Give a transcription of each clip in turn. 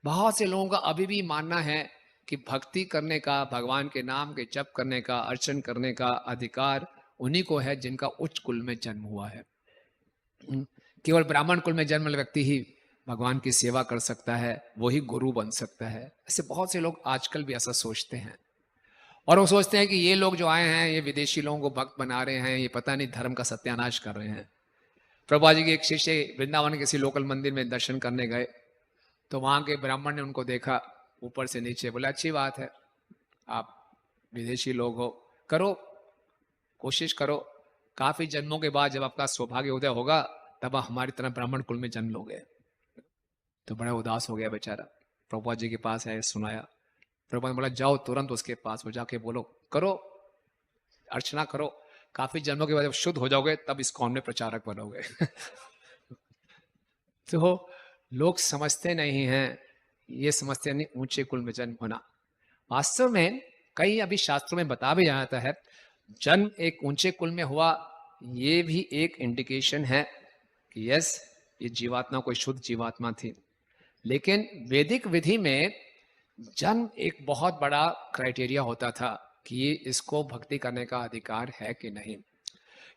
बहुत से लोगों का अभी भी मानना है कि भक्ति करने का, भगवान के नाम के जप करने का, अर्चन करने का अधिकार उन्हीं को है जिनका उच्च कुल में जन्म हुआ है। केवल ब्राह्मण कुल में जन्म वाला व्यक्ति ही भगवान की सेवा कर सकता है, वही गुरु बन सकता है। ऐसे बहुत से लोग आजकल भी ऐसा सोचते हैं और वो सोचते हैं कि ये लोग जो आए हैं ये विदेशी लोगों को भक्त बना रहे हैं, ये पता नहीं धर्म का सत्यानाश कर रहे हैं। प्रभुपाद जी के एक शिष्य वृंदावन के किसी लोकल मंदिर में दर्शन करने गए, तो वहां के ब्राह्मण ने उनको देखा ऊपर से नीचे, बोला अच्छी बात है, आप विदेशी लोग हो, करो, कोशिश करो, काफी जन्मों के बाद जब आपका सौभाग्य उदय होगा तब आप हमारी तरह ब्राह्मण कुल में जन्म लोगे। तो बड़ा उदास हो गया बेचारा, प्रभुपाद जी के पास आए, सुनाया। प्रभुपाद ने बोला जाओ तुरंत उसके पास, वो जाके बोलो, करो, अर्चना करो, काफी जन्मों के बाद जब शुद्ध हो जाओगे तब इस कौन में प्रचारक बनोगे। तो लोग समझते नहीं हैं, ये समझते नहीं ऊंचे कुल में जन्म होना। वास्तव में कई अभी शास्त्रों में बता भी जाता है, जन्म एक ऊंचे कुल में हुआ ये भी एक इंडिकेशन है कि यस, ये जीवात्मा कोई शुद्ध जीवात्मा थी। लेकिन वैदिक विधि में जन्म एक बहुत बड़ा क्राइटेरिया होता था कि इसको भक्ति करने का अधिकार है कि नहीं।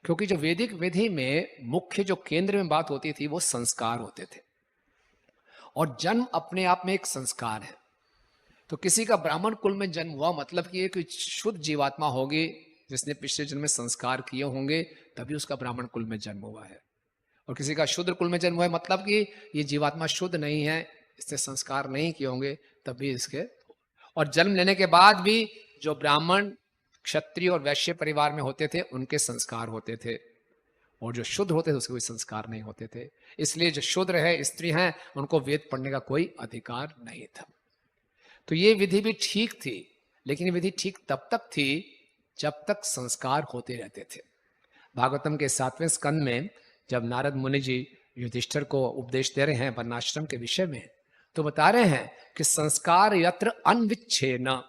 क्योंकि जो वैदिक विधि में मुख्य जो केंद्र में बात होती थी वो संस्कार होते थे, और जन्म अपने आप में एक संस्कार है। तो किसी का ब्राह्मण कुल में जन्म हुआ मतलब कि एक शुद्ध जीवात्मा होगी जिसने पिछले जन्म में संस्कार किए होंगे, तभी उसका ब्राह्मण कुल में जन्म हुआ है। और किसी का शूद्र कुल में जन्म हुआ है मतलब कि ये जीवात्मा शुद्ध नहीं है, इसने संस्कार नहीं किए होंगे, तभी इसके। और जन्म लेने के बाद भी जो ब्राह्मण, क्षत्रिय और वैश्य परिवार में होते थे उनके संस्कार होते थे, और जो शुद्ध होते थे उसके कोई संस्कार नहीं होते थे। इसलिए जो शुद्र है, स्त्री हैं, उनको वेद पढ़ने का कोई अधिकार नहीं था। तो ये विधि भी ठीक थी, लेकिन ये विधि ठीक तब तक थी जब तक संस्कार होते रहते थे। भागवतम के 7वें स्कंद में जब नारद मुनि जी युधिष्ठिर को उपदेश दे रहे हैं वर्णाश्रम के विषय में, तो बता रहे हैं कि संस्कार यत्र अनविच्छेन,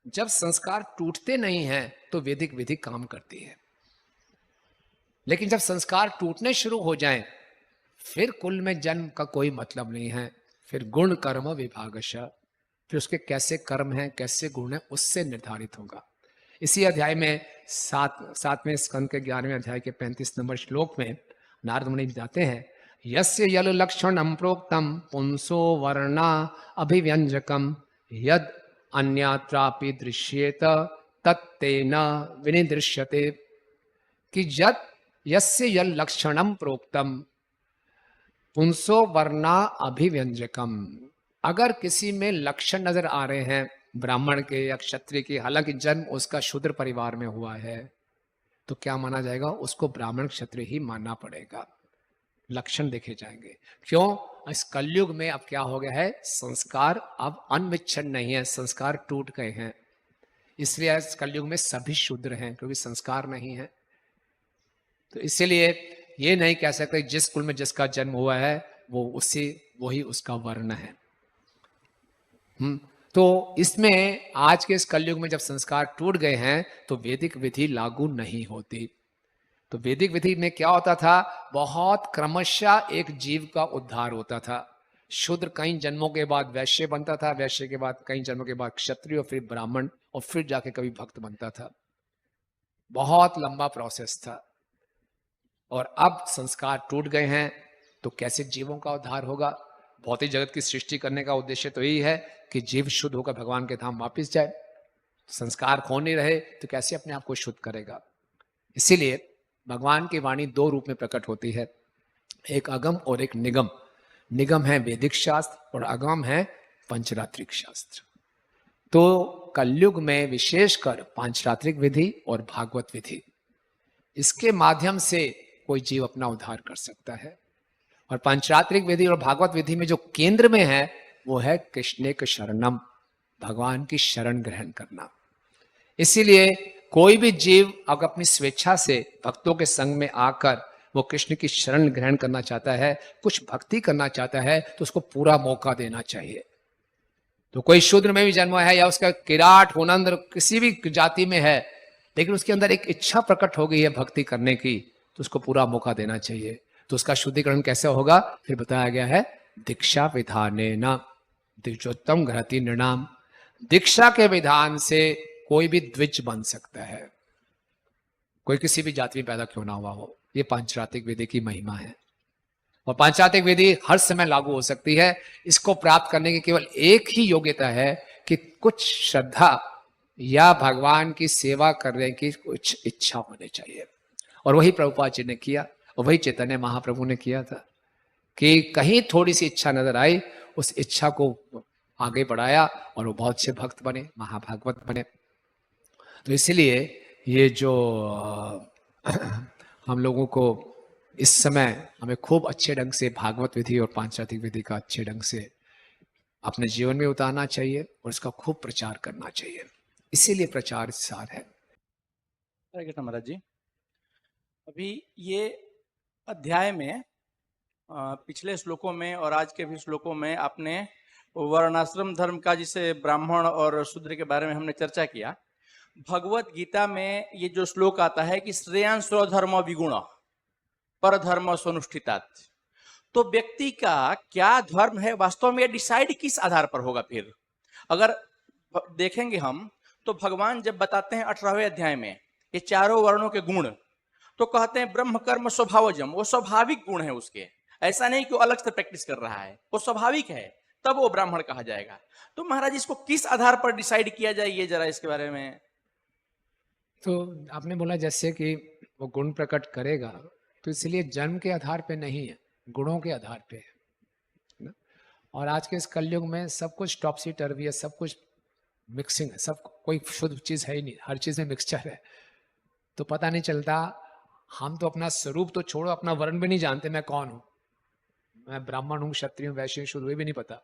जब संस्कार टूटते नहीं हैं तो वैदिक विधि काम करती है। लेकिन जब संस्कार टूटने शुरू हो जाएं, फिर कुल में जन्म का कोई मतलब नहीं है। फिर गुण कर्म विभागश, फिर उसके कैसे कर्म हैं, कैसे गुण हैं, उससे निर्धारित होगा। इसी अध्याय में 7वें स्कंद के 11वें अध्याय के 35 नंबर श्लोक में नारद मुनि बताते हैं, यस्य यल लक्षणम प्रोक्तम पुंसो वर्णा अभिव्यंजकम यद अन्यत्रापि दृश्येत तत्तेन विनिदृश्यते। कि यद यस्य यल लक्षणम प्रोक्तम पुंसो वर्णा अभिव्यंजकम, अगर किसी में लक्षण नजर आ रहे हैं ब्राह्मण के या क्षत्रिय के, हालांकि जन्म उसका शूद्र परिवार में हुआ है, तो क्या माना जाएगा? उसको ब्राह्मण क्षत्रिय ही मानना पड़ेगा। लक्षण देखे जाएंगे। क्यों? इस कलयुग में अब क्या हो गया है, संस्कार अब अनविच्छिन्न नहीं है, संस्कार टूट गए हैं। इसलिए इस कलयुग में सभी शूद्र हैं, क्योंकि संस्कार नहीं है। तो इसीलिए ये नहीं कह सकते जिस कुल में जिसका जन्म हुआ है वो वही उसका वर्ण है। तो इसमें आज के इस कलयुग में जब संस्कार टूट गए हैं तो वैदिक विधि लागू नहीं होती। तो वैदिक विधि में क्या होता था, बहुत क्रमशः एक जीव का उद्धार होता था। शूद्र कई जन्मों के बाद वैश्य बनता था, वैश्य के बाद कई जन्मों के बाद क्षत्रिय, और फिर ब्राह्मण, और फिर जाके कभी भक्त बनता था। बहुत लंबा प्रोसेस था। और अब संस्कार टूट गए हैं तो कैसे जीवों का उद्धार होगा? भौतिक जगत की सृष्टि करने का उद्देश्य तो यही है कि जीव शुद्ध होकर भगवान के धाम वापस जाए। संस्कार खो नहीं रहे तो कैसे अपने आप को शुद्ध करेगा? इसीलिए भगवान की वाणी दो रूप में प्रकट होती है, एक अगम और एक निगम। निगम है वैदिक शास्त्र और अगम है पंचरात्रिक शास्त्र। तो कलयुग में विशेषकर पांचरात्रिक विधि और भागवत विधि, इसके माध्यम से कोई जीव अपना उद्धार कर सकता है। और पंचरात्रिक विधि और भागवत विधि में जो केंद्र में है वो है कृष्णेक शरणम, भगवान की शरण ग्रहण करना। इसीलिए कोई भी जीव अगर अपनी स्वेच्छा से भक्तों के संग में आकर वो कृष्ण की शरण ग्रहण करना चाहता है, कुछ भक्ति करना चाहता है, तो उसको पूरा मौका देना चाहिए। तो कोई शूद्र में भी जन्म है या उसका किराट होनंद्र किसी भी जाति में है, लेकिन उसके अंदर एक इच्छा प्रकट हो गई है भक्ति करने की, तो उसको पूरा मौका देना चाहिए। तो उसका शुद्धिकरण कैसे होगा? फिर बताया गया है दीक्षा विधानेन, द्विजोत्तम घ्रति नृणाम। दीक्षा के विधान से कोई भी द्विज बन सकता है, कोई किसी भी जाति में पैदा क्यों ना हुआ हो। ये पांचरात्रिक विधि की महिमा है और पांचरात्रिक विधि हर समय लागू हो सकती है। इसको प्राप्त करने की केवल एक ही योग्यता है कि कुछ श्रद्धा या भगवान की सेवा करने की कुछ इच्छा होनी चाहिए। और वही प्रभुपाद जी ने किया और वही चैतन्य महाप्रभु ने किया था कि कहीं थोड़ी सी इच्छा नजर आई, उस इच्छा को आगे बढ़ाया और वो बहुत से भक्त बने, महाभागवत बने। तो इसलिए ये जो हम लोगों को इस समय हमें खूब अच्छे ढंग से भागवत विधि और पांचरात्रिक विधि का अच्छे ढंग से अपने जीवन में उतारना चाहिए और इसका खूब प्रचार करना चाहिए। इसीलिए प्रचार सार है। हरे कृष्ण महाराज जी, अभी ये अध्याय में पिछले श्लोकों में और आज के भी श्लोकों में आपने वर्णाश्रम धर्म का, जिसे ब्राह्मण और शूद्र के बारे में हमने चर्चा किया। भगवत गीता में ये जो श्लोक आता है कि श्रेयान स्वधर्म विगुण पर धर्म स्वनुष्ठितात, तो व्यक्ति का क्या धर्म है वास्तव में डिसाइड किस आधार पर होगा? फिर अगर देखेंगे हम तो भगवान जब बताते हैं 18वें अध्याय में ये चारों वर्णों के गुण, तो कहते हैं ब्रह्म कर्म स्वभावजम, वो स्वाभाविक गुण है उसके, ऐसा नहीं कि वो अलग से प्रैक्टिस कर रहा है, वो स्वाभाविक है, तब वो ब्राह्मण कहा जाएगा। तो महाराज इसको किस आधार पर डिसाइड किया जाए, ये जरा इसके बारे में। तो आपने बोला जैसे कि वो गुण प्रकट करेगा, तो इसलिए जन्म के आधार पे नहीं है, गुणों के आधार पे है ना। और आज के इस कलयुग में सब कुछ टॉपसी टर्वी है, सब कुछ मिक्सिंग है, सब कोई शुद्ध चीज है ही नहीं, हर चीज में मिक्सचर है। तो पता नहीं चलता, हम तो अपना स्वरूप तो छोड़ो, अपना वर्ण भी नहीं जानते मैं कौन हूं, मैं ब्राह्मण हूँ, क्षत्रिय हूँ, वैश्य हूँ, शूद्र, भी नहीं पता।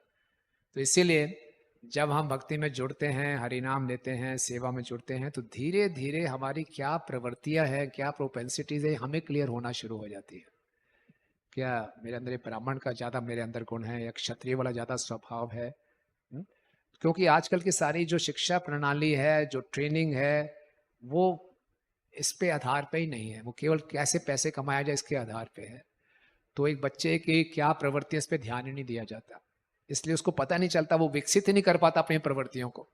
तो इसीलिए जब हम भक्ति में जुड़ते हैं, हरिनाम लेते हैं, सेवा में जुड़ते हैं, तो धीरे धीरे हमारी क्या प्रवृत्तियां हैं, क्या प्रोपेंसिटीज है, हमें क्लियर होना शुरू हो जाती है। क्या मेरे अंदर ब्राह्मण का ज्यादा मेरे अंदर गुण है या क्षत्रिय वाला ज्यादा स्वभाव है? क्योंकि आजकल की सारी जो शिक्षा प्रणाली है, जो ट्रेनिंग है, वो इस पे आधार पे ही नहीं है, वो केवल कैसे पैसे कमाया जाए इसके आधार पे है। तो एक बच्चे की क्या प्रवृत्ति, इस पे ध्यान ही नहीं दिया जाता, इसलिए उसको पता नहीं चलता, वो विकसित ही नहीं कर पाता अपनी प्रवृत्तियों को।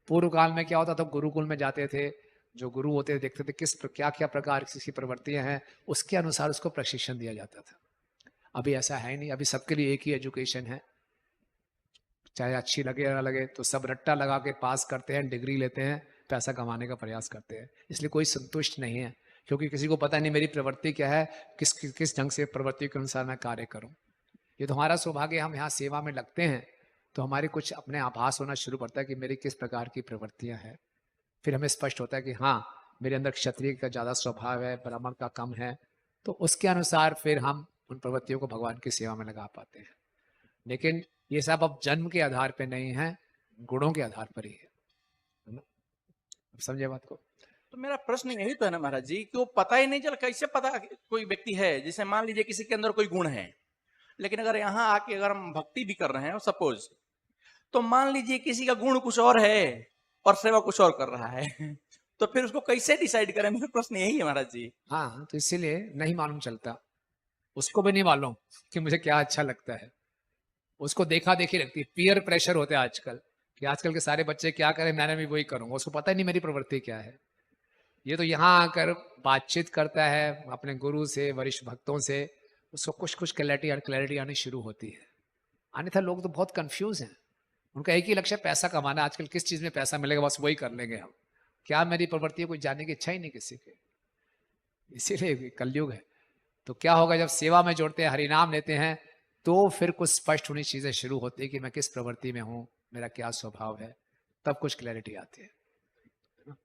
पूर्व काल में क्या होता था, गुरुकुल में जाते थे, जो गुरु होते थे देखते थे किस क्या क्या प्रकार की प्रवृत्तियां हैं, उसके अनुसार उसको प्रशिक्षण दिया जाता था। अभी ऐसा है नहीं, अभी सबके लिए एक ही एजुकेशन है, चाहे अच्छी लगे या ना लगे, तो सब रट्टा लगा के पास करते हैं, डिग्री लेते हैं, पैसा कमाने का प्रयास करते हैं। इसलिए कोई संतुष्ट नहीं है, क्योंकि किसी को पता नहीं मेरी प्रवृत्ति क्या है, किस ढंग से प्रवृत्ति के अनुसार मैं कार्य करूं। ये तो हमारा सौभाग्य, हम यहाँ सेवा में लगते हैं तो हमारे कुछ अपने आभास होना शुरू करता है कि मेरी किस प्रकार की प्रवृत्तियां हैं। फिर हमें स्पष्ट होता है कि हाँ, मेरे अंदर क्षत्रिय का ज़्यादा स्वभाव है, ब्राह्मण का कम है, तो उसके अनुसार फिर हम उन प्रवृत्तियों को भगवान की सेवा में लगा पाते हैं। लेकिन ये सब अब जन्म के आधार पर नहीं है, गुणों के आधार पर ही है ना। समझे बात को? तो मेरा प्रश्न यही तो है ना महाराज जी, कि वो पता ही नहीं चला, कैसे पता कोई व्यक्ति है, जैसे मान लीजिए किसी के अंदर कोई गुण है, लेकिन अगर यहाँ आके अगर हम भक्ति भी कर रहे हैं सपोज, तो मान लीजिए किसी का गुण कुछ और है और सेवा कुछ और कर रहा है तो फिर उसको कैसे डिसाइड करें? मेरा प्रश्न यही है महाराज जी। हाँ, तो इसीलिए नहीं मालूम चलता, उसको भी नहीं मालूम कि मुझे क्या अच्छा लगता है, उसको देखा देखी लगती है। पीयर प्रेशर होते हैं आजकल, कि आजकल के सारे बच्चे क्या करें, मैंने भी वही करूंगा, उसको पता ही नहीं मेरी प्रवृत्ति क्या है। ये तो यहाँ आकर बातचीत करता है अपने गुरु से, वरिष्ठ भक्तों से, उसको कुछ कुछ क्लैरिटी आनी शुरू होती है। अन्यथा लोग तो बहुत कंफ्यूज हैं, उनका एक ही लक्ष्य पैसा कमाना, आजकल किस चीज में पैसा मिलेगा बस वही कर लेंगे हम, क्या मेरी प्रवृत्ति को जानने की इच्छा ही नहीं किसी की। इसीलिए कलयुग है। तो क्या होगा, जब सेवा में जोड़ते हैं, हरिनाम लेते हैं, तो फिर कुछ स्पष्ट होनी चीजें शुरू होती है कि मैं किस प्रवृत्ति में हूँ, मेरा क्या स्वभाव है, तब कुछ क्लैरिटी आती है ना।